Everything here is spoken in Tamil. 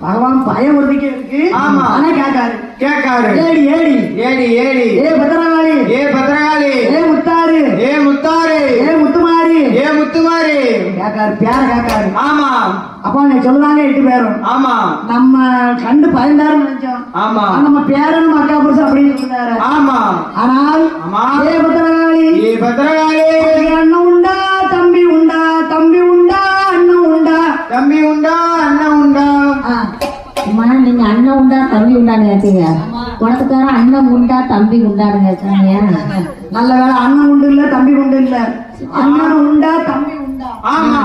பகவான் பயம் ஒதுக்கிறதுக்கு ஆமா ஆனா கேட்காரு ஏடி ஏடி ஏடி ஏடி ஏ பத்திரகாளி ஏ பத்திரகாளி ஏ முத்தாரு ஏ முத்தாரு ஏ முத்துமாரி ஏ முத்துமாரி கேட்காரு பேர கேட்காரு. ஆமா அப்பா நீ சொல்லுவாங்க 8 பேரும் ஆமா நம்ம கண்டு பயந்தாரும் நினைச்சோம். ஆமா நம்ம பேரன் மக்கா புருஷன் அப்படின்னு சொல்றாரு. ஆமா ஆனால் ஆமா ஏ பத்திரகாளி ஏ பத்திரகாளி அண்ணன் உண்டா தம்பி உண்டா தம்பி உண்டா அண்ணன் உண்டா தம்பி உண்டா அண்ணன் உண்டா. அம்மா நீங்க அண்ணன் உண்டா தம்பி உண்டான்னு கேட்டீங்க. உனக்குக்கார அண்ணன் உண்டா தம்பி உண்டான்னு கேட்டாங்க. நல்ல வேலை அண்ணன் உண்டு இல்ல தம்பி உண்டு இல்ல, அண்ணன் உண்டா தம்பி உண்டா. ஆமா